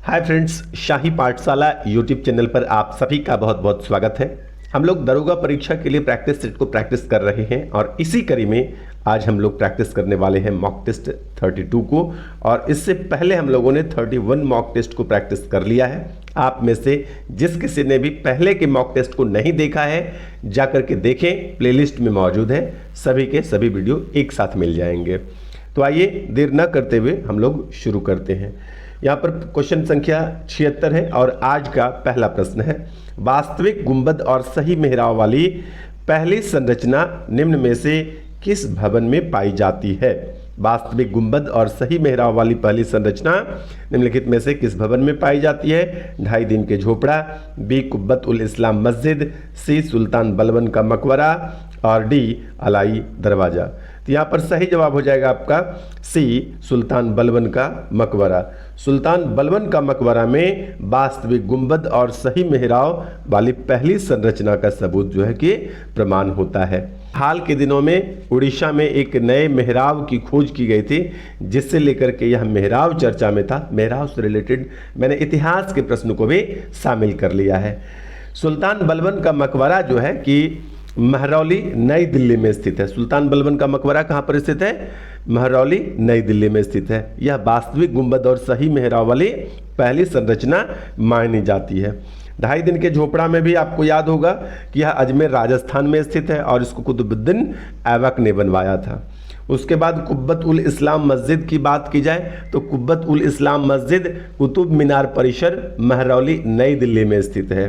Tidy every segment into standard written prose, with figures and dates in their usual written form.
Hi friends, शाही पाठशाला YouTube channel पर आप सभी का बहुत बहुत स्वागत है। हम लोग दरोगा परीक्षा के लिए प्रैक्टिस सेट को प्रैक्टिस कर रहे हैं और इसी कड़ी में आज हम लोग प्रैक्टिस करने वाले हैं मॉक टेस्ट 32 को। और इससे पहले हम लोगों ने 31 मॉक टेस्ट को प्रैक्टिस कर लिया है। आप में से जिस किसी ने भी पहले के मॉक टेस्ट को नहीं देखा है जा करके देखें, प्लेलिस्ट में मौजूद है। सभी के सभी वीडियो एक साथ मिल जाएंगे। तो आइए देर न करते हुए हम लोग शुरू करते हैं। यहाँ पर क्वेश्चन संख्या 76 है और आज का पहला प्रश्न है, वास्तविक गुंबद और सही मेहराब वाली पहली संरचना निम्न में से किस भवन में पाई जाती है। वास्तविक गुंबद और सही मेहराब वाली पहली संरचना निम्नलिखित में से किस भवन में पाई जाती है। 2.5 दिन के झोपड़ा, बी कुब्बत उल इस्लाम मस्जिद, सी सुल्तान बलबन का मकबरा और डी अलाई दरवाजा। तो यहाँ पर सही जवाब हो जाएगा आपका सी सुल्तान बलबन का मकबरा। सुल्तान बलबन का मकबरा में वास्तविक गुंबद और सही मेहराब वाली पहली संरचना का सबूत जो है कि प्रमाण होता है। हाल के दिनों में उड़ीसा में एक नए मेहराब की खोज की गई थी, जिससे लेकर के यह मेहराब चर्चा में था। मेहराब से रिलेटेड मैंने इतिहास के प्रश्न को भी शामिल कर लिया है। सुल्तान बलबन का मकबरा जो है कि महरौली नई दिल्ली में स्थित है। सुल्तान बलबन का मकबरा कहाँ पर स्थित है? महरौली नई दिल्ली में स्थित है। यह वास्तविक गुंबद और सही मेहराब वाली पहली संरचना मानी जाती है। 2.5 दिन के झोपड़ा में भी आपको याद होगा कि यह अजमेर राजस्थान में स्थित है और इसको कुतुबुद्दीन ऐबक ने बनवाया था। उसके बाद कुब्बत उल इस्लाम मस्जिद की बात की जाए तो कुब्बत उल इस्लाम मस्जिद कुतुब मीनार परिसर महरौली नई दिल्ली में स्थित है।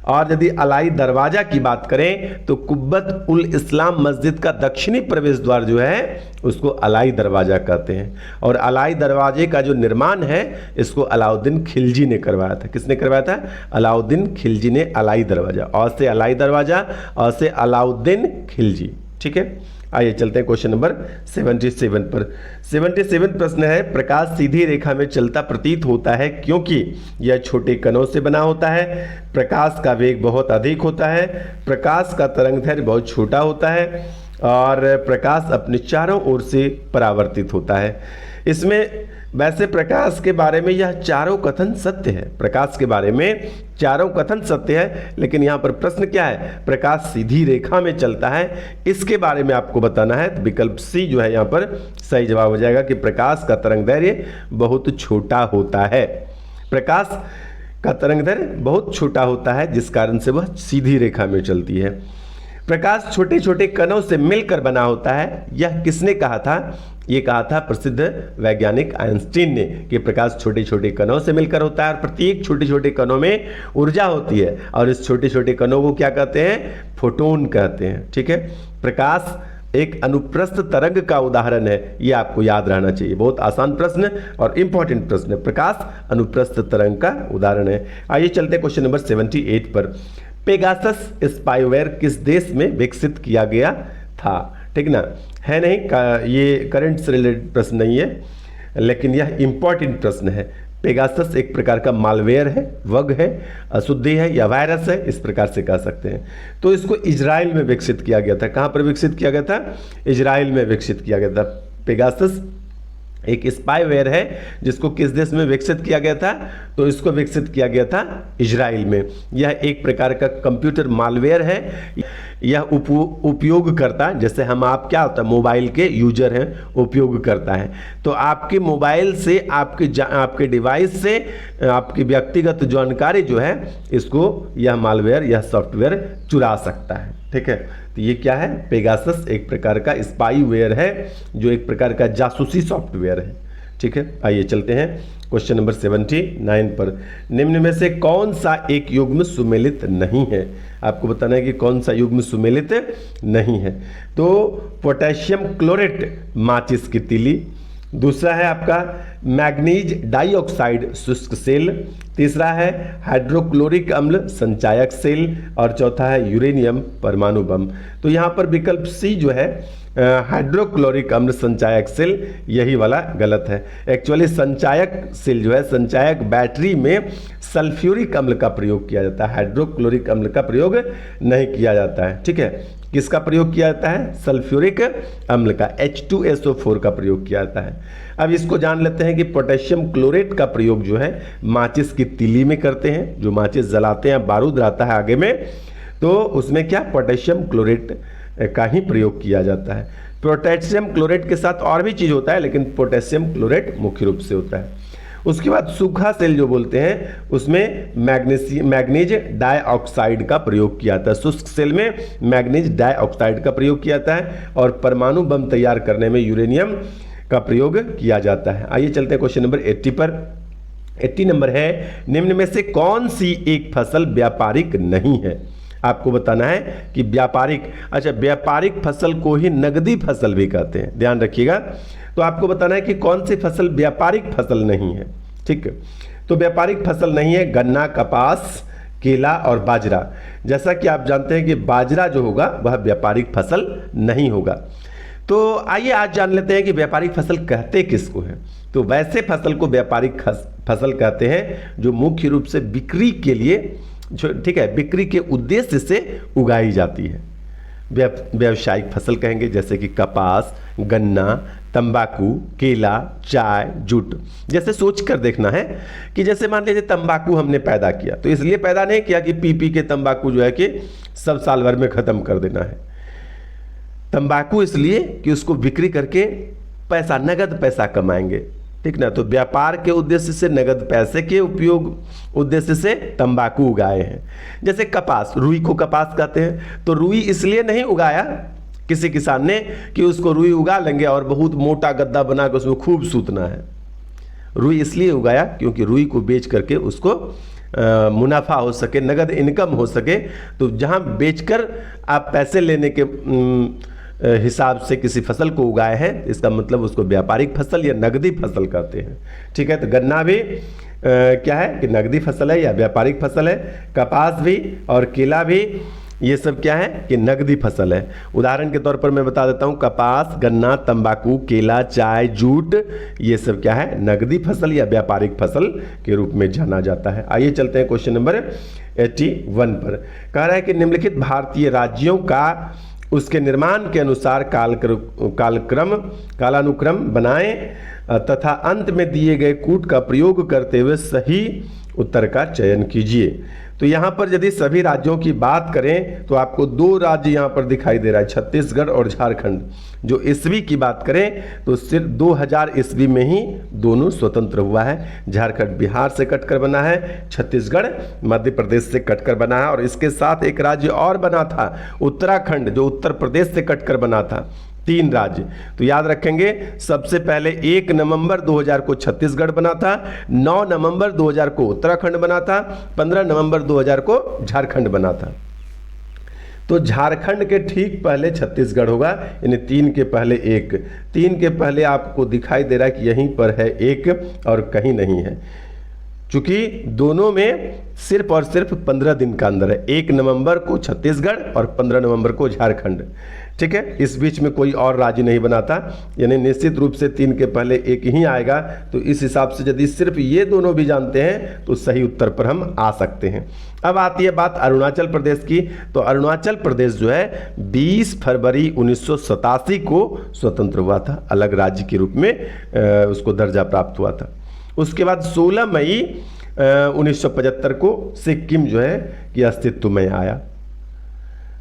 और यदि अलाई दरवाजा की बात करें तो कुब्बत उल इस्लाम मस्जिद का दक्षिणी प्रवेश द्वार जो है उसको अलाई दरवाजा कहते हैं। और अलाई दरवाजे का जो निर्माण है इसको अलाउद्दीन खिलजी ने करवाया था। किसने करवाया था? अलाउद्दीन खिलजी ने अलाई दरवाजा। और से अलाई दरवाजा, और से अलाउद्दीन खिलजी। ठीक है, आइए चलते हैं क्वेश्चन नंबर 77 पर। 77 प्रश्न है, प्रकाश सीधी रेखा में चलता प्रतीत होता है क्योंकि यह छोटे कणों से बना होता है, प्रकाश का वेग बहुत अधिक होता है, प्रकाश का तरंगदैर्घ्य बहुत छोटा होता है और प्रकाश अपने चारों ओर से परावर्तित होता है। इसमें वैसे प्रकाश के बारे में यह चारों कथन सत्य है। प्रकाश के बारे में चारों कथन सत्य है, लेकिन यहाँ पर प्रश्न क्या है? प्रकाश सीधी रेखा में चलता है, इसके बारे में आपको बताना है। तो विकल्प सी जो है यहाँ पर सही जवाब हो जाएगा कि प्रकाश का तरंगदैर्घ्य बहुत छोटा होता है। प्रकाश का तरंगदैर्घ्य बहुत छोटा होता है जिस कारण से वह सीधी रेखा में चलती है। प्रकाश छोटे छोटे कणों से मिलकर बना होता है, यह किसने कहा था? ये कहा था प्रसिद्ध वैज्ञानिक आइंस्टीन ने कि प्रकाश छोटे छोटे कणों से मिलकर होता है और प्रत्येक छोटे छोटे कणों में ऊर्जा होती है और इस छोटे छोटे कणों को क्या कहते हैं? फोटोन कहते हैं। ठीक है, प्रकाश एक अनुप्रस्थ तरंग का उदाहरण है, ये आपको याद रहना चाहिए। बहुत आसान प्रश्न और इंपॉर्टेंट प्रश्न है। प्रकाश अनुप्रस्थ तरंग का उदाहरण है। आइए चलते हैं क्वेश्चन नंबर 78 पर। पेगासस स्पाईवेयर किस देश में विकसित किया गया था? ठीक ना, है नहीं ये करंट से रिलेटेड प्रश्न नहीं है, लेकिन यह इंपॉर्टेंट प्रश्न है। पेगासस एक प्रकार का मालवेयर है, बग है, अशुद्धि है या वायरस है, इस प्रकार से कह सकते हैं। तो इसको इजराइल में विकसित किया गया था। कहाँ पर विकसित किया गया था? इजराइल में विकसित किया गया था। पेगासस एक स्पाईवेयर है जिसको किस देश में विकसित किया गया था? तो इसको विकसित किया गया था इजराइल में। यह एक प्रकार का कंप्यूटर मालवेयर है। यह उपयोगकर्ता, जैसे आप क्या होता है मोबाइल के यूजर हैं, उपयोग करता है, तो आपके मोबाइल से आपके डिवाइस से आपकी व्यक्तिगत जानकारी जो है इसको यह मालवेयर, यह सॉफ्टवेयर चुरा सकता है। ठीक है, तो ये क्या है? पेगासस एक प्रकार का स्पाईवेयर है जो एक प्रकार का जासूसी सॉफ्टवेयर है। ठीक है, आइए चलते हैं क्वेश्चन नंबर 79 पर। निम्न में से कौन सा एक युग्म सुमेलित नहीं है? आपको बताना है कि कौन सा युग्म सुमेलित नहीं है। तो पोटेशियम क्लोरेट माचिस की तीली, दूसरा है आपका मैग्नीज डाइऑक्साइड शुष्क सेल, तीसरा है हाइड्रोक्लोरिक अम्ल संचायक सेल और चौथा है यूरेनियम परमाणु बम। तो यहाँ पर विकल्प सी जो है हाइड्रोक्लोरिक अम्ल संचायक सेल, यही वाला गलत है। एक्चुअली संचायक सेल जो है, संचायक बैटरी में सल्फ्यूरिक अम्ल का प्रयोग किया जाता है, हाइड्रोक्लोरिक अम्ल का प्रयोग नहीं किया जाता है। ठीक है, किसका प्रयोग किया जाता है? सल्फ्यूरिक अम्ल का, H2SO4 का प्रयोग किया जाता है। अब इसको जान लेते हैं कि पोटेशियम क्लोरेट का प्रयोग जो है माचिस की तीली में करते हैं। जो माचिस जलाते हैं, बारूद रहता है आगे में, तो उसमें क्या पोटेशियम क्लोरेट का ही प्रयोग किया जाता है। पोटेशियम क्लोरेट के साथ और भी चीज़ होता है, लेकिन पोटेशियम क्लोरेट मुख्य रूप से होता है। उसके बाद सूखा सेल जो बोलते हैं, उसमें मैग्नीज डाइऑक्साइड का प्रयोग किया जाता है। शुष्क सेल में मैग्नीज डाइऑक्साइड का प्रयोग किया जाता है और परमाणु बम तैयार करने में यूरेनियम का प्रयोग किया जाता है। आइए चलते हैं क्वेश्चन नंबर 80 पर। 80 नंबर है, निम्न में से कौन सी एक फसल व्यापारिक नहीं है? आपको बताना है कि व्यापारिक, अच्छा व्यापारिक फसल को ही नगदी फसल भी कहते हैं, ध्यान रखिएगा। तो आपको बताना है कि कौन सी फसल व्यापारिक फसल नहीं है। ठीक है, तो व्यापारिक फसल नहीं है गन्ना, कपास, केला और बाजरा। जैसा कि आप जानते हैं कि बाजरा जो होगा वह व्यापारिक फसल नहीं होगा। तो आइए आज जान लेते हैं कि व्यापारिक फसल कहते किसको हैं। तो वैसे फसल को व्यापारिक फसल कहते हैं जो मुख्य रूप से बिक्री के लिए, ठीक है, बिक्री के उद्देश्य से उगाई जाती है। व्यावसायिक फसल कहेंगे, जैसे कि कपास, गन्ना, तंबाकू, केला, चाय, जूट। जैसे सोच कर देखना है कि जैसे मान लीजिए तंबाकू हमने पैदा किया, तो इसलिए पैदा नहीं किया कि पी के तंबाकू जो है कि सब साल भर में ख़त्म कर देना है। तंबाकू इसलिए कि उसको बिक्री करके पैसा, नगद पैसा कमाएंगे, ठीक ना। तो व्यापार के उद्देश्य से, नगद पैसे के उपयोग उद्देश्य से तंबाकू उगाए हैं। जैसे कपास, रुई को कपास कहते हैं, तो रुई इसलिए नहीं उगाया किसी किसान ने कि उसको रुई उगा लेंगे और बहुत मोटा गद्दा बना के उसमें खूब सूतना है। रुई इसलिए उगाया क्योंकि रुई को बेच करके उसको मुनाफा हो सके, नगद इनकम हो सके। तो जहाँ बेचकर आप पैसे लेने के हिसाब से किसी फसल को उगाए हैं, इसका मतलब उसको व्यापारिक फसल या नगदी फसल कहते हैं। ठीक है, तो गन्ना भी क्या है कि नगदी फसल है या व्यापारिक फसल है। कपास भी और केला भी, ये सब क्या है कि नगदी फसल है। उदाहरण के तौर पर मैं बता देता हूँ, कपास, गन्ना, तंबाकू, केला, चाय, जूट, ये सब क्या है नगदी फसल या व्यापारिक फसल के रूप में जाना जाता है। आइए चलते हैं क्वेश्चन नंबर 81 पर। कह रहा है कि निम्नलिखित भारतीय राज्यों का उसके निर्माण के अनुसार कालानुक्रम बनाएं तथा अंत में दिए गए कूट का प्रयोग करते हुए सही उत्तर का चयन कीजिए। तो यहाँ पर यदि सभी राज्यों की बात करें तो आपको दो राज्य यहाँ पर दिखाई दे रहा है, छत्तीसगढ़ और झारखंड। जो ईस्वी की बात करें तो सिर्फ 2000 ईस्वी में ही दोनों स्वतंत्र हुआ है। झारखंड बिहार से कटकर बना है, छत्तीसगढ़ मध्य प्रदेश से कटकर बना है, और इसके साथ एक राज्य और बना था उत्तराखंड, जो उत्तर प्रदेश से कटकर बना था। 3 राज्य। तो याद रखेंगे, सबसे पहले 1 नवंबर 2000 को छत्तीसगढ़ बना था, 9 नवंबर 2000 को उत्तराखंड बना था, 15 नवंबर 2000 को झारखंड बना था। तो झारखंड के ठीक पहले छत्तीसगढ़ होगा, यानी 3 के पहले 1। 3 के पहले आपको दिखाई दे रहा है कि यहीं पर है 1 और कहीं नहीं है, चूंकि दोनों में सिर्फ और सिर्फ 15 दिन का अंदर है। 1 नवंबर को छत्तीसगढ़ और 15 नवंबर को झारखंड। ठीक है, इस बीच में कोई और राज्य नहीं बना था, यानी निश्चित रूप से 3 के पहले 1 ही आएगा। तो इस हिसाब से यदि सिर्फ ये दोनों भी जानते हैं तो सही उत्तर पर हम आ सकते हैं। अब आती है बात अरुणाचल प्रदेश की। तो अरुणाचल प्रदेश जो है 20 फरवरी 1987 को स्वतंत्र हुआ था, अलग राज्य के रूप में उसको दर्जा प्राप्त हुआ था। उसके बाद 16 मई 1975 को सिक्किम जो है कि अस्तित्व में आया।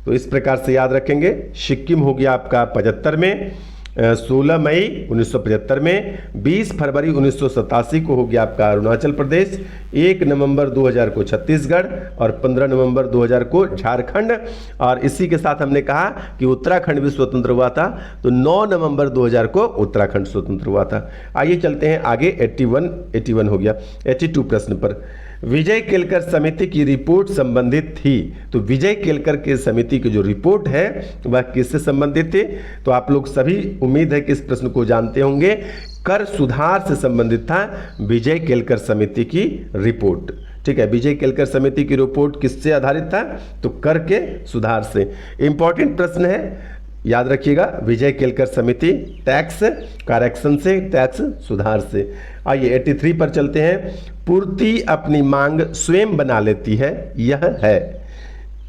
तो इस प्रकार से याद रखेंगे, सिक्किम हो गया आपका 75 में, 16 मई 1975 में, 20 फरवरी 1987 को हो गया आपका अरुणाचल प्रदेश, 1 नवंबर 2000 को छत्तीसगढ़ और 15 नवंबर 2000 को झारखंड। और इसी के साथ हमने कहा कि उत्तराखंड भी स्वतंत्र हुआ था, तो 9 नवंबर 2000 को उत्तराखंड स्वतंत्र हुआ था। आइए चलते हैं आगे, 81 हो गया। 82 प्रश्न पर विजय केलकर समिति की रिपोर्ट संबंधित थी। तो विजय केलकर की समिति की जो रिपोर्ट है वह किससे संबंधित थी? तो आप लोग सभी उम्मीद है कि इस प्रश्न को जानते होंगे, कर सुधार से संबंधित था विजय केलकर समिति की रिपोर्ट। ठीक है, विजय केलकर समिति की रिपोर्ट किससे आधारित था? तो कर के सुधार से। इंपॉर्टेंट प्रश्न है, याद रखिएगा, विजय केलकर समिति टैक्स करेक्शन से, टैक्स सुधार से। आइए 83 पर चलते हैं। पूर्ति अपनी मांग स्वयं बना लेती है, यह है।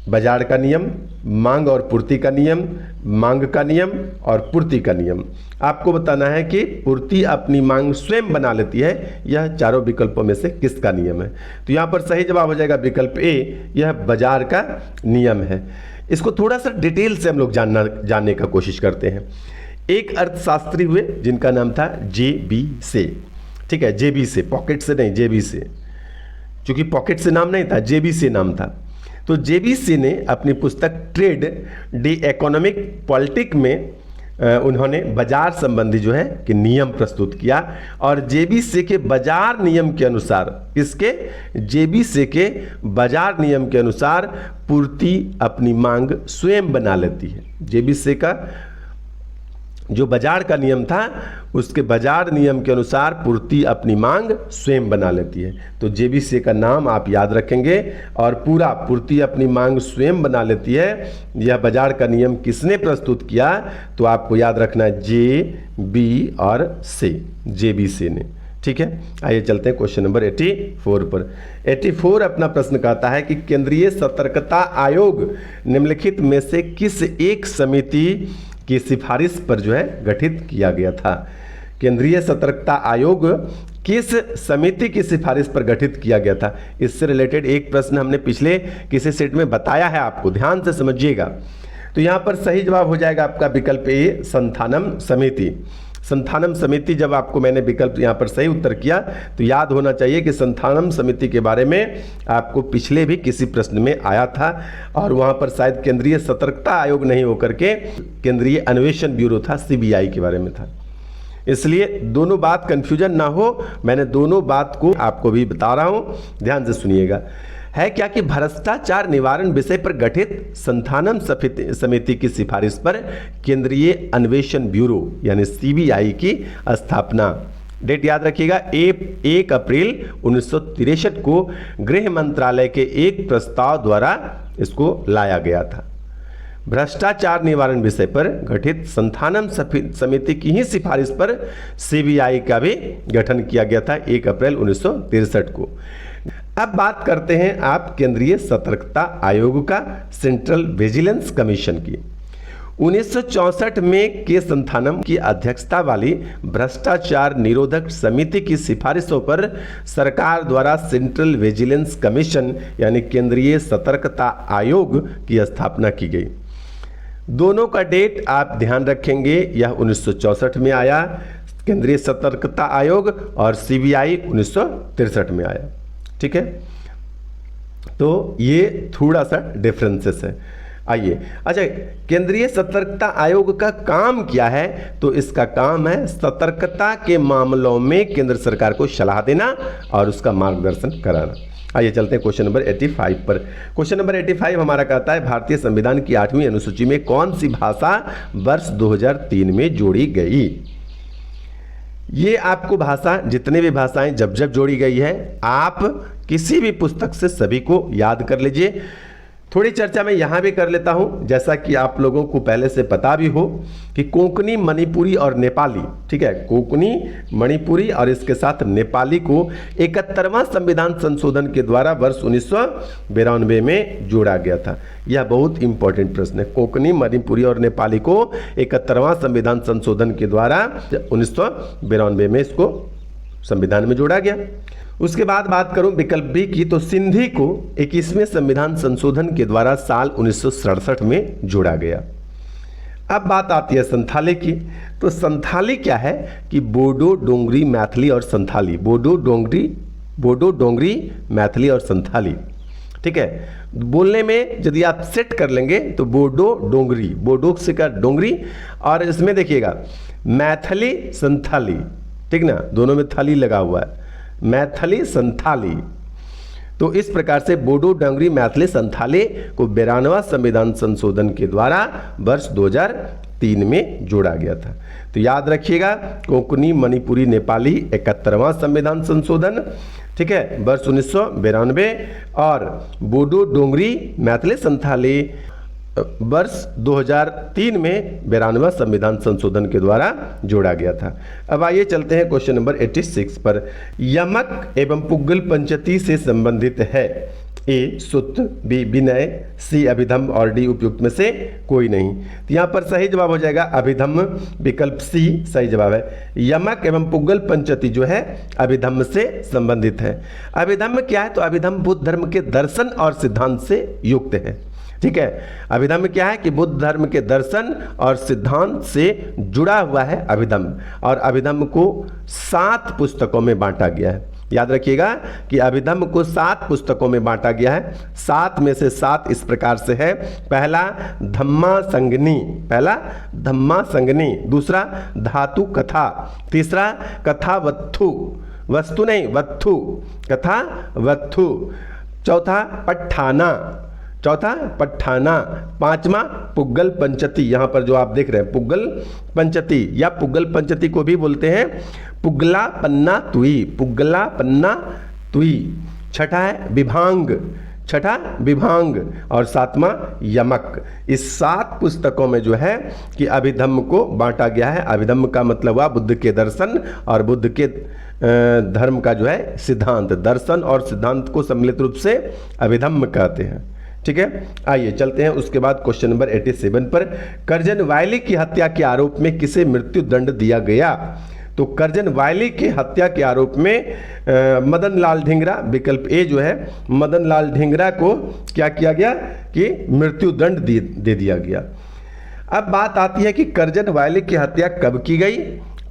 बाजार का नियम, मांग और पूर्ति का नियम, मांग का नियम और पूर्ति का नियम। आपको बताना है कि पूर्ति अपनी मांग स्वयं बना लेती है, यह चारों विकल्पों में से किसका नियम है। तो यहाँ पर सही जवाब हो जाएगा विकल्प ए, यह बाजार का नियम है। इसको थोड़ा सा डिटेल से हम लोग जानने का कोशिश करते हैं। एक अर्थशास्त्री हुए जिनका नाम था जे.बी. से, ठीक है, जे.बी. से, पॉकेट से नहीं, जे.बी. से, चूंकि पॉकेट से नाम नहीं था, जे.बी. से नाम था। तो जे.बी. से ने अपनी पुस्तक ट्रेड द इकोनॉमिक पॉलिटिक में उन्होंने बाजार संबंधी जो है कि नियम प्रस्तुत किया, और जे.बी. से के बाजार नियम के अनुसार, किसके, जे.बी. से के बाजार नियम के अनुसार पूर्ति अपनी मांग स्वयं बना लेती है। जे.बी. से का जो बाजार का नियम था, उसके बाजार नियम के अनुसार पूर्ति अपनी मांग स्वयं बना लेती है। तो जे.बी. से का नाम आप याद रखेंगे, और पूरा पूर्ति अपनी मांग स्वयं बना लेती है, यह बाजार का नियम किसने प्रस्तुत किया, तो आपको याद रखना है जे.बी. और से, जे.बी. से ने। ठीक है, आइए चलते हैं क्वेश्चन नंबर 84 पर। 84 अपना प्रश्न कहता है कि केंद्रीय सतर्कता आयोग निम्नलिखित में से किस एक समिति की सिफारिश पर जो है गठित किया गया था। केंद्रीय सतर्कता आयोग किस समिति की सिफारिश पर गठित किया गया था, इससे रिलेटेड एक प्रश्न हमने पिछले किसी सेट में बताया है, आपको ध्यान से समझिएगा। तो यहां पर सही जवाब हो जाएगा आपका विकल्प ए, संथानम समिति। संथानम समिति, जब आपको मैंने विकल्प यहाँ पर सही उत्तर किया तो याद होना चाहिए कि संथानम समिति के बारे में आपको पिछले भी किसी प्रश्न में आया था, और वहाँ पर शायद केंद्रीय सतर्कता आयोग नहीं होकर के केंद्रीय अन्वेषण ब्यूरो था, सीबीआई के बारे में था। इसलिए दोनों बात कंफ्यूजन ना हो, मैंने दोनों बात को आपको भी बता रहा हूँ, ध्यान से सुनिएगा। है क्या कि भ्रष्टाचार निवारण विषय पर गठित संथानम समिति की सिफारिश पर केंद्रीय अन्वेषण ब्यूरो यानी सीबीआई की स्थापना, डेट याद रखिएगा, 1 अप्रैल 1963 को गृह मंत्रालय के एक प्रस्ताव द्वारा इसको लाया गया था। भ्रष्टाचार निवारण विषय पर गठित संथानम समिति की ही सिफारिश पर सीबीआई का भी गठन किया गया था 1 अप्रैल 1963 को। अब बात करते हैं आप केंद्रीय सतर्कता आयोग का, सेंट्रल विजिलेंस कमीशन की। 1964 में के संथानम की अध्यक्षता वाली भ्रष्टाचार निरोधक समिति की सिफारिशों पर सरकार द्वारा सेंट्रल विजिलेंस कमीशन यानी केंद्रीय सतर्कता आयोग की स्थापना की गई। दोनों का डेट आप ध्यान रखेंगे, यह 1964 में आया केंद्रीय सतर्कता आयोग, और सीबीआई 1963 में आया। ठीक है, तो ये थोड़ा सा डिफरेंसेस है। आइए, अच्छा, केंद्रीय सतर्कता आयोग का काम क्या है, तो इसका काम है सतर्कता के मामलों में केंद्र सरकार को सलाह देना और उसका मार्गदर्शन कराना। आइए चलते हैं क्वेश्चन नंबर 85 पर। क्वेश्चन नंबर 85 हमारा कहता है भारतीय संविधान की 8वीं अनुसूची में कौन सी भाषा वर्ष 2003 में जोड़ी गई। ये आपको भाषा, जितने भी भाषाएं जब जब जोड़ी गई है, आप किसी भी पुस्तक से सभी को याद कर लीजिए। थोड़ी चर्चा मैं यहाँ भी कर लेता हूँ, जैसा कि आप लोगों को पहले से पता भी हो कि कोंकणी, मणिपुरी और नेपाली, ठीक है, कोंकणी, मणिपुरी और इसके साथ नेपाली को 71वां संविधान संशोधन के द्वारा वर्ष 1992 में जोड़ा गया था। यह बहुत इंपॉर्टेंट प्रश्न है। कोंकणी, मणिपुरी और नेपाली को 71वां संविधान संशोधन के द्वारा 1992 में इसको संविधान में जोड़ा गया। उसके बाद बात करूं विकल्प बी की, तो सिंधी को 21वें संविधान संशोधन के द्वारा साल 1967 में जोड़ा गया। अब बात आती है संथाली की, तो संथाली क्या है कि बोडो, डोंगरी, मैथिली और संथाली, बोडो, डोंगरी, मैथिली और संथाली, ठीक है। बोलने में यदि आप सेट कर लेंगे तो बोडो, डोंगरी, बोडो से का डोंगरी, और इसमें देखिएगा मैथिली, संथाली, ठीक ना, दोनों में थाली लगा हुआ है, मैथिली, संथाली। तो इस प्रकार से बोडो, डोंगरी, मैथिली, संथाली को 92वां संविधान संशोधन के द्वारा वर्ष 2003 में जोड़ा गया था। तो याद रखिएगा, कोंकणी, मणिपुरी, नेपाली 71वां संविधान संशोधन, ठीक है, वर्ष 1992, और बोडो, डोंगरी, मैथिली, संथाली वर्ष 2003 में 92वां संविधान संशोधन के द्वारा जोड़ा गया था। अब आइए चलते हैं क्वेश्चन नंबर 86 पर। यमक एवं पुग्गल पंचती से संबंधित है। ए सुत, बी विनय, सी अभिधम्म और डी उपयुक्त में से कोई नहीं। तो यहाँ पर सही जवाब हो जाएगा अभिधम्म, विकल्प सी सही जवाब है। यमक एवं पुग्गल पंचती जो है अभिधम्म से संबंधित है। अभिधम्म क्या है? तो अभिधम्म बुद्ध धर्म के दर्शन और सिद्धांत से युक्त है। ठीक है, अभिधम्म क्या है कि बुद्ध धर्म के दर्शन और सिद्धांत से जुड़ा हुआ है अभिधम्म, और अभिधम्म को 7 पुस्तकों में बांटा गया है। याद रखिएगा कि अभिधम्म को 7 पुस्तकों में बांटा गया है। 7 में से 7 इस प्रकार से है। पहला धम्मा संगनी, पहला धम्मा संगनी, दूसरा धातु कथा, तीसरा कथा वत्थु, वस्तु नहीं वत्थु, कथा वत्थु, चौथा पट्ठाना, चौथा पट्ठाना, पांचवा पुग्गल पंचती। यहां पर जो आप देख रहे हैं पुग्गल पंचती या पुग्गल पंचती को भी बोलते हैं पुग्गला पन्ना तुई, पुग्गला पन्ना तुई। छठा है विभांग, छठा विभांग, और 7वां यमक। इस 7 पुस्तकों में जो है कि अभिधम्म को बांटा गया है। अभिधम्म का मतलब हुआ बुद्ध के दर्शन और बुद्ध के धर्म का जो है सिद्धांत। दर्शन और सिद्धांत को सम्मिलित रूप से अभिधम्म कहते हैं। ठीक है, आइए चलते हैं उसके बाद क्वेश्चन नंबर 87 पर। कर्जन वायली की हत्या के आरोप में किसे मृत्यु दंड दिया गया? तो कर्जन वायली की हत्या के आरोप में मदन लाल ढींगरा, विकल्प ए जो है मदन लाल ढींगरा को क्या किया गया कि मृत्यु दंड दे दिया गया। अब बात आती है कि कर्जन वायली की हत्या कब की गई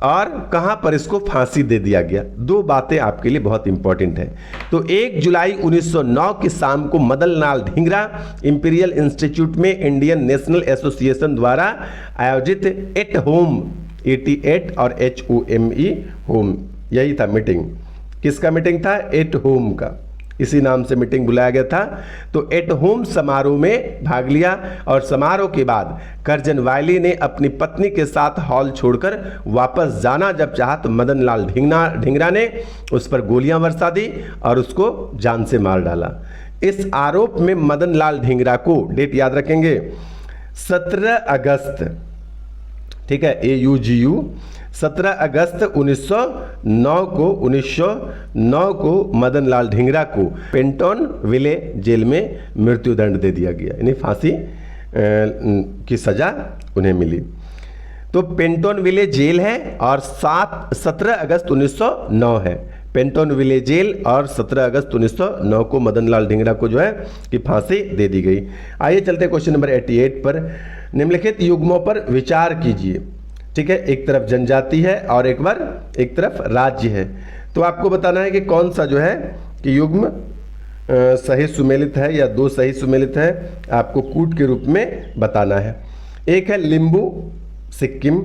और कहां पर इसको फांसी दे दिया गया। 2 बातें आपके लिए बहुत इंपॉर्टेंट है। तो 1 जुलाई 1909 की शाम को मदन लाल ढींगरा इंपीरियल इंस्टीट्यूट में इंडियन नेशनल एसोसिएशन द्वारा आयोजित एट होम, 88 और HOME होम, यही था मीटिंग। किसका मीटिंग था? एट होम का, इसी नाम से मीटिंग बुलाया गया था। तो एट होम समारोह में भाग लिया और समारोह के बाद कर्जन वायली ने अपनी पत्नी के साथ हॉल छोड़कर वापस जाना जब चाहा तो मदन लाल ढींगरा ने उस पर गोलियां बरसा दी और उसको जान से मार डाला। इस आरोप में मदन लाल ढींगरा को, डेट याद रखेंगे, 17 अगस्त, ठीक है, AUGU, 17 अगस्त 1909 को मदन लाल ढींगरा को पेंटोन विले जेल में मृत्यु दंड दे दिया गया, यानी फांसी की सजा उन्हें मिली। तो पेंटोन विले जेल है और 17 अगस्त 1909 है। पेंटोन विले जेल और 17 अगस्त 1909 को मदन लाल ढींगरा को जो है कि फांसी दे दी गई। आइए चलते क्वेश्चन नंबर 88 पर। निम्नलिखित युग्मों पर विचार कीजिए। ठीक है, एक तरफ जनजाति है और एक तरफ राज्य है। तो आपको बताना है कि कौन सा जो है कि युग्म सही सुमेलित है या 2 सही सुमेलित है, आपको कूट के रूप में बताना है। एक है लिम्बू सिक्किम,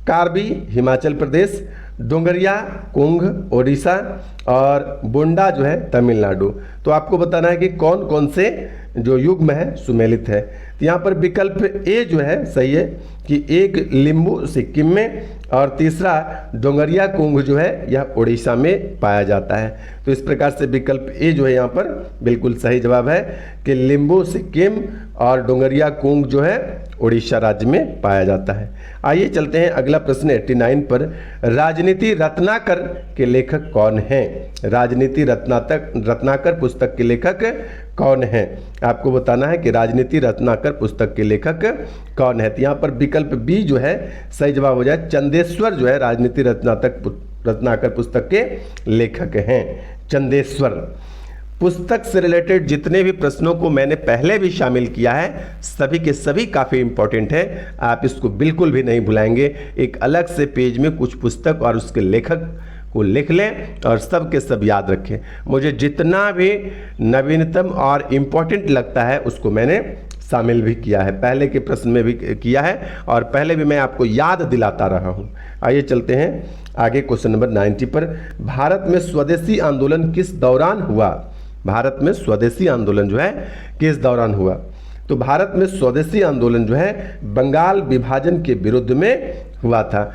कार्बी हिमाचल प्रदेश, डोंगरिया कुंग ओडिशा और बोंडा जो है तमिलनाडु। तो आपको बताना है कि कौन कौन से जो युग्म है सुमेलित है। तो यहाँ पर विकल्प ए जो है सही है कि एक लिम्बू सिक्किम में और तीसरा डोंगरिया कुंग जो है यह उड़ीसा में पाया जाता है। तो इस प्रकार से विकल्प ए जो है यहाँ पर बिल्कुल सही जवाब है कि लिम्बू सिक्किम और डोंगरिया कुंग जो है उड़ीसा राज्य में पाया जाता है। आइए चलते हैं अगला प्रश्न 89 पर। राजनीति रत्नाकर के लेखक कौन हैं? राजनीति रत्नाकर पुस्तक के लेखक कौन हैं? आपको बताना है कि राजनीति रत्नाकर पुस्तक के लेखक कौन है। तो यहाँ पर विकल्प बी जो है सही जवाब हो जाए। चंदेश्वर जो है राजनीति रत्नाकर पुस्तक के लेखक हैं, चंदेश्वर। पुस्तक से रिलेटेड जितने भी प्रश्नों को मैंने पहले भी शामिल किया है सभी के सभी काफ़ी इंपॉर्टेंट है, आप इसको बिल्कुल भी नहीं भुलाएंगे। एक अलग से पेज में कुछ पुस्तक और उसके लेखक को लिख लें और सब के सब याद रखें। मुझे जितना भी नवीनतम और इम्पोर्टेंट लगता है उसको मैंने शामिल भी किया है, पहले के प्रश्न में भी किया है और पहले भी मैं आपको याद दिलाता रहा हूँ। आइए चलते हैं आगे क्वेश्चन नंबर 90 पर। भारत में स्वदेशी आंदोलन किस दौरान हुआ? भारत में स्वदेशी आंदोलन जो है किस दौरान हुआ? तो भारत में स्वदेशी आंदोलन जो है बंगाल विभाजन के विरुद्ध में हुआ था।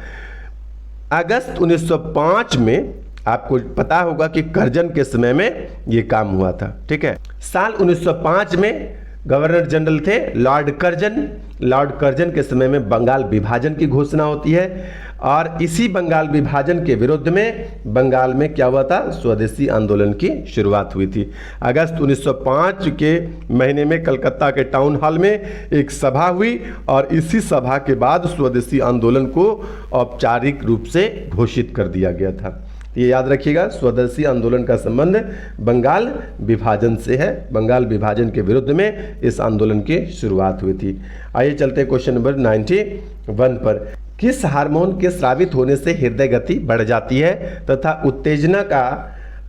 अगस्त 1905 में आपको पता होगा कि कर्जन के समय में ये काम हुआ था। ठीक है, साल 1905 में गवर्नर जनरल थे लॉर्ड कर्जन लॉर्ड कर्जन के समय में बंगाल विभाजन की घोषणा होती है और इसी बंगाल विभाजन के विरुद्ध में बंगाल में क्या हुआ था, स्वदेशी आंदोलन की शुरुआत हुई थी। अगस्त 1905 के महीने में कलकत्ता के टाउन हॉल में एक सभा हुई और इसी सभा के बाद स्वदेशी आंदोलन को औपचारिक रूप से घोषित कर दिया गया था। ये याद रखिएगा, स्वदेशी आंदोलन का संबंध बंगाल विभाजन से है। बंगाल विभाजन के विरुद्ध में इस आंदोलन की शुरुआत हुई थी। आइए चलते हैं क्वेश्चन नंबर 91 पर। किस हार्मोन के स्रावित होने से हृदय गति बढ़ जाती है तथा उत्तेजना का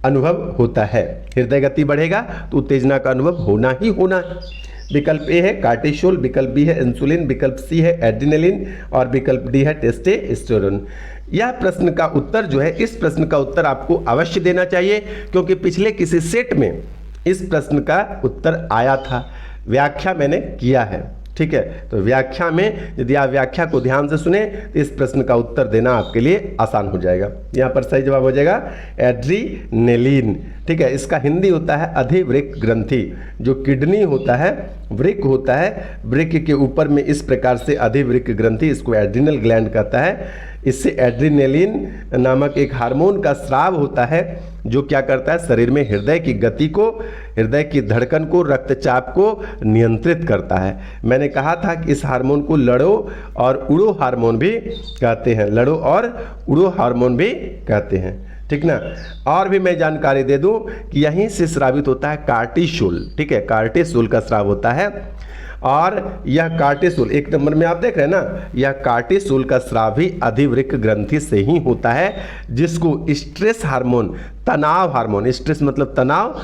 अनुभव होता है? हृदय गति बढ़ेगा तो उत्तेजना का अनुभव होना ही होना है। विकल्प ए है कार्टिसोल, विकल्प बी है इंसुलिन, विकल्प सी है एड्रेनालिन और विकल्प डी है टेस्टोस्टेरोन। यह प्रश्न का उत्तर जो है, इस प्रश्न का उत्तर आपको अवश्य देना चाहिए क्योंकि पिछले किसी सेट में इस प्रश्न का उत्तर आया था, व्याख्या मैंने किया है। ठीक है, तो व्याख्या में यदि आप व्याख्या को ध्यान से सुने तो इस प्रश्न का उत्तर देना आपके लिए आसान हो जाएगा। यहाँ पर सही जवाब हो जाएगा एड्रेनालिन। ठीक है, इसका हिंदी होता है अधिवृक्क ग्रंथि। जो किडनी होता है, वृक्क होता है, वृक्क के ऊपर में इस प्रकार से अधिवृक्क ग्रंथि, इसको एड्रिनल ग्लैंड कहता है। इससे एड्रेनालिन नामक एक हार्मोन का स्राव होता है जो क्या करता है, शरीर में हृदय की गति को, हृदय की धड़कन को, रक्तचाप को नियंत्रित करता है। मैंने कहा था कि इस हार्मोन को लड़ो और उड़ो हार्मोन भी कहते हैं, लड़ो और उड़ो हार्मोन भी कहते हैं। ठीक ना। और भी मैं जानकारी दे दूं कि यहीं से स्रावित होता है कार्टिसोल। ठीक है, कार्टिसोल का स्राव होता है और यह कार्टिसोल 1 नंबर में आप देख रहे हैं ना, यह कार्टिसोल का स्राव भी अधिवृक्क ग्रंथि से ही होता है, जिसको स्ट्रेस हार्मोन, तनाव हार्मोन, स्ट्रेस मतलब तनाव,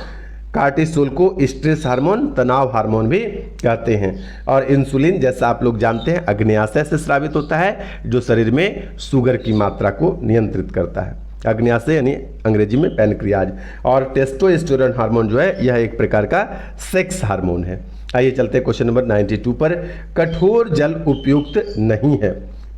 कार्टिसोल को स्ट्रेस हार्मोन, तनाव हार्मोन भी कहते हैं। और इंसुलिन जैसा आप लोग जानते हैं अग्न्याशय से स्रावित होता है, जो शरीर में शुगर की मात्रा को नियंत्रित करता है। अग्न्याशय यानी अंग्रेजी में पैनक्रियाज। और टेस्टोस्टेरोन हार्मोन जो है यह एक प्रकार का सेक्स हार्मोन है। आइए चलते हैं क्वेश्चन नंबर 92 पर। कठोर जल उपयुक्त नहीं है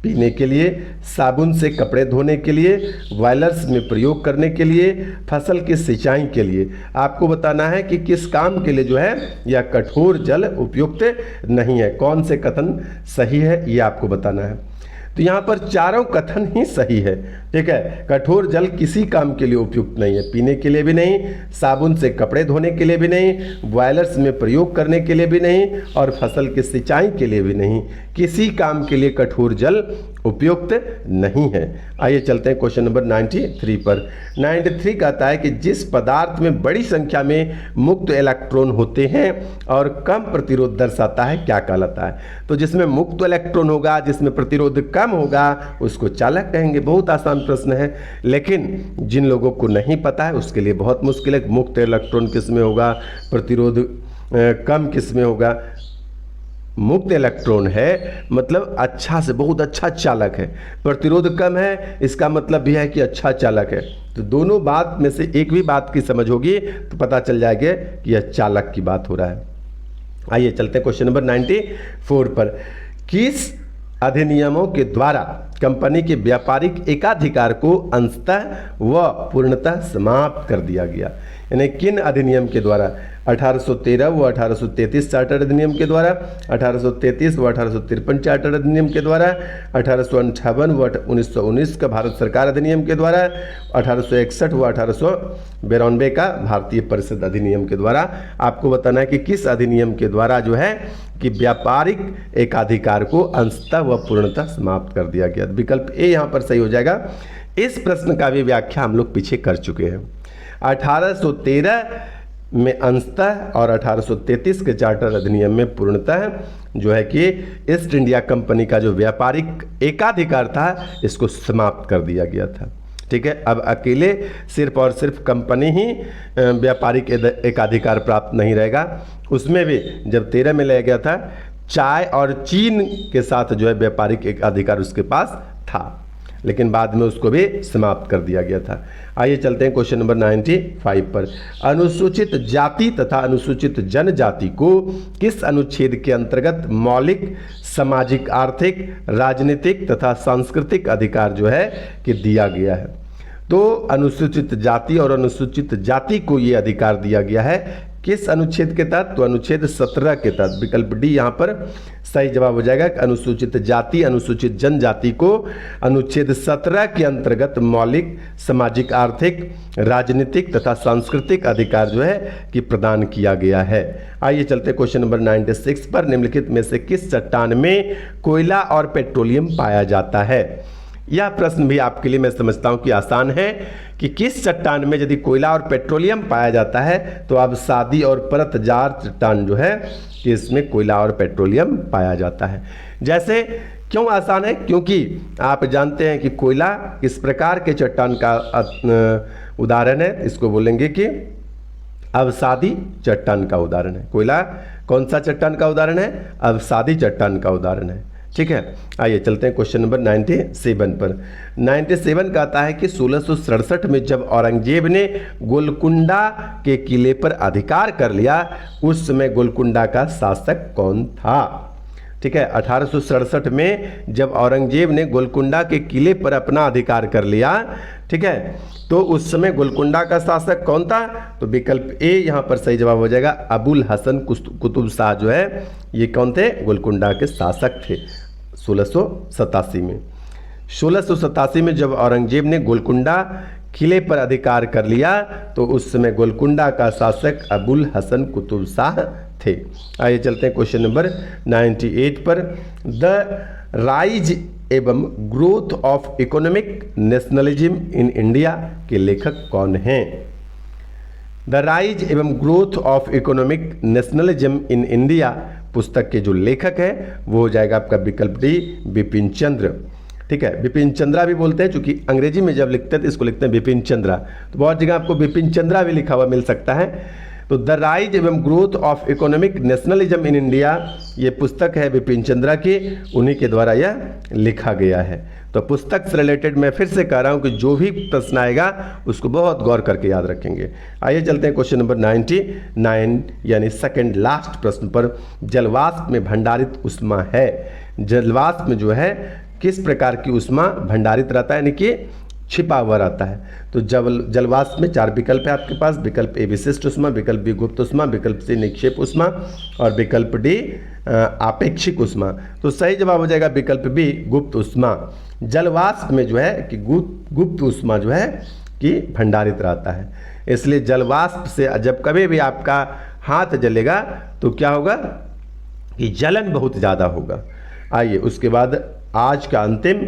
पीने के लिए, साबुन से कपड़े धोने के लिए, बॉयलर्स में प्रयोग करने के लिए, फसल की सिंचाई के लिए। आपको बताना है कि किस काम के लिए जो है यह कठोर जल उपयुक्त नहीं है। कौन से कथन सही है ये आपको बताना है। तो यहाँ पर चारों कथन ही सही है। ठीक है, कठोर जल किसी काम के लिए उपयुक्त नहीं है, पीने के लिए भी नहीं, साबुन से कपड़े धोने के लिए भी नहीं, बॉयलर्स में प्रयोग करने के लिए भी नहीं और फसल की सिंचाई के लिए भी नहीं। किसी काम के लिए कठोर जल उपयुक्त नहीं है। आइए चलते हैं क्वेश्चन नंबर 93 पर। 93 कहता है कि जिस पदार्थ में बड़ी संख्या में मुक्त इलेक्ट्रॉन होते हैं और कम प्रतिरोध दर्शाता है क्या कहलाता है? तो जिसमें मुक्त इलेक्ट्रॉन होगा, जिसमें प्रतिरोध कम होगा, उसको चालक कहेंगे। बहुत आसान प्रश्न है, लेकिन जिन लोगों को नहीं पता है उसके लिए बहुत मुश्किल है। मुक्त इलेक्ट्रॉन किस में होगा, प्रतिरोध कम किस में होगा? मुक्त इलेक्ट्रॉन है मतलब अच्छा से बहुत अच्छा चालक है, प्रतिरोध कम है इसका मतलब भी है कि अच्छा चालक है। तो दोनों बात में से एक भी बात की समझ होगी तो पता चल जाएगा कि यह चालक की बात हो रहा है। आइए चलते हैं क्वेश्चन नंबर 94 पर। किस अधिनियमों के द्वारा कंपनी के व्यापारिक एकाधिकार को अंशतः व पूर्णतः समाप्त कर दिया गया? यानी किन अधिनियम के द्वारा? 1813 व 1833 चार्टर अधिनियम के द्वारा, 1833 व 1853 चार्टर अधिनियम के द्वारा, 1858 व 1919 का भारत सरकार अधिनियम के द्वारा, 1861 व 1892 का भारतीय परिषद अधिनियम के द्वारा। आपको बताना है कि किस अधिनियम के द्वारा जो है कि व्यापारिक एकाधिकार को अंशतः व पूर्णतः समाप्त कर दिया गया। विकल्प ए यहाँ पर सही हो जाएगा। इस प्रश्न का भी व्याख्या हम लोग पीछे कर चुके हैं। 1813 में अंशतः और 1833 के चार्टर अधिनियम में पूर्णतः जो है कि ईस्ट इंडिया कंपनी का जो व्यापारिक एकाधिकार था इसको समाप्त कर दिया गया था। ठीक है, अब अकेले सिर्फ और सिर्फ कंपनी ही व्यापारिक एकाधिकार प्राप्त नहीं रहेगा। उसमें भी जब 13 में लिया गया था, चाय और चीन के साथ जो है व्यापारिक एकाधिकार उसके पास था, लेकिन बाद में उसको भी समाप्त कर दिया गया था। आइए चलते हैं क्वेश्चन नंबर 95 पर। अनुसूचित जाति तथा अनुसूचित जनजाति को किस अनुच्छेद के अंतर्गत मौलिक सामाजिक, आर्थिक, राजनीतिक तथा सांस्कृतिक अधिकार जो है कि दिया गया है? तो अनुसूचित जाति और अनुसूचित जाति को ये अधिकार दिया गया है किस अनुच्छेद के तहत? तो अनुच्छेद 17 के तहत। विकल्प डी यहाँ पर सही जवाब हो जाएगा कि अनुसूचित जाति अनुसूचित जनजाति को अनुच्छेद 17 के अंतर्गत मौलिक सामाजिक आर्थिक राजनीतिक तथा सांस्कृतिक अधिकार जो है कि प्रदान किया गया है। आइए चलते क्वेश्चन नंबर 96 पर। निम्नलिखित में से किस चट्टान में कोयला और पेट्रोलियम पाया जाता है? यह प्रश्न भी आपके लिए मैं समझता हूं कि आसान है कि किस चट्टान में यदि कोयला और पेट्रोलियम पाया जाता है तो अब शादी और परतजार चट्टान जो है कि इसमें कोयला और पेट्रोलियम पाया जाता है। जैसे क्यों आसान है? क्योंकि आप जानते हैं कि कोयला किस प्रकार के चट्टान का उदाहरण है। इसको बोलेंगे कि अवसादी चट्टान का उदाहरण है। कोयला कौन सा चट्टान का उदाहरण है? अवसादी चट्टान का उदाहरण है। ठीक है, आइए चलते हैं क्वेश्चन नंबर 97 पर। 97 कहता है कि 1667 में जब औरंगजेब ने गोलकुंडा के किले पर अधिकार कर लिया उस समय गोलकुंडा का शासक कौन था? ठीक है, 1867 में जब औरंगजेब ने गोलकुंडा के किले पर अपना अधिकार कर लिया, ठीक है, तो उस समय गोलकुंडा का शासक कौन था? तो विकल्प ए यहाँ पर सही जवाब हो जाएगा। अबुल हसन कुतुब शाह जो है ये कौन थे? गोलकुंडा के शासक थे 1687 में। 1687 में जब औरंगजेब ने गोलकुंडा किले पर अधिकार कर लिया तो उस समय गोलकुंडा का शासक अबुल हसन कुतुब शाह थे। आइए चलते हैं क्वेश्चन नंबर 98 पर। द राइज एवं growth of economic nationalism in India के लेखक कौन हैं? द राइज एवं growth of economic nationalism in India पुस्तक के जो लेखक है वो हो जाएगा आपका विकल्प डी बिपिन चंद्र। ठीक है, बिपिन चंद्रा भी बोलते हैं, क्योंकि अंग्रेजी में जब लिखते हैं तो इसको लिखते हैं बिपिन चंद्रा, तो बहुत जगह आपको बिपिन चंद्रा भी लिखा हुआ मिल सकता है। तो द राइज एवं growth of economic nationalism in India ये पुस्तक है बिपिन चंद्रा की, उन्हीं के द्वारा यह लिखा गया है। तो पुस्तक से रिलेटेड मैं फिर से कह रहा हूं कि जो भी प्रश्न आएगा उसको बहुत गौर करके याद रखेंगे। आइए चलते हैं क्वेश्चन नंबर 99 यानी सेकंड लास्ट प्रश्न पर। जलवाष्प में भंडारित उष्मा है, जलवाष्प में जो है किस प्रकार की उष्मा भंडारित रहता है, यानी कि छिपा हुआ रहता है? तो जलवाष्प में 4 विकल्प है आपके पास। विकल्प ए विशिष्ट उष्मा, विकल्प बी गुप्त उष्मा, विकल्प सी निक्षेप उष्मा और विकल्प डी आपेक्षिक उष्मा। तो सही जवाब हो जाएगा विकल्प बी गुप्त उष्मा। जलवाष्प में जो है कि गुप्त उष्मा जो है कि भंडारित रहता है, इसलिए जलवाष्प से जब कभी भी आपका हाथ जलेगा तो क्या होगा कि जलन बहुत ज़्यादा होगा। आइए उसके बाद आज का अंतिम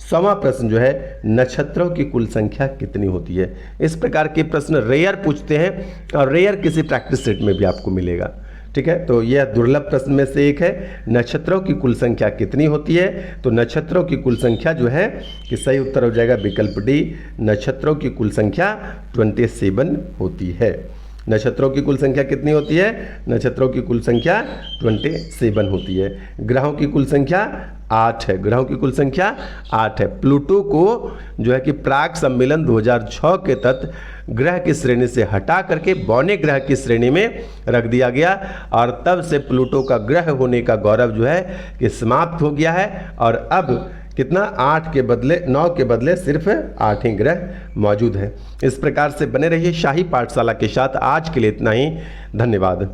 100वां प्रश्न जो है, नक्षत्रों की कुल संख्या कितनी होती है? इस प्रकार के प्रश्न रेयर पूछते हैं और रेयर किसी प्रैक्टिस सेट में भी आपको मिलेगा। ठीक है, तो यह दुर्लभ प्रश्न में से एक है। नक्षत्रों की कुल संख्या कितनी होती है? तो नक्षत्रों की कुल संख्या जो है कि सही उत्तर हो जाएगा विकल्प डी, नक्षत्रों की कुल संख्या 27 होती है। नक्षत्रों की कुल संख्या कितनी होती है? नक्षत्रों की कुल संख्या 27 होती है। ग्रहों की कुल संख्या 8 है, ग्रहों की कुल संख्या 8 है। प्लूटो को जो है कि प्राग सम्मेलन 2006 के तहत ग्रह की श्रेणी से हटा करके बौने ग्रह की श्रेणी में रख दिया गया और तब से प्लूटो का ग्रह होने का गौरव जो है कि समाप्त हो गया है और अब कितना 8 के बदले 9 के बदले सिर्फ 8 ही ग्रह मौजूद है। इस प्रकार से बने रहिए शाही पाठशाला के साथ। आज के लिए इतना ही, धन्यवाद।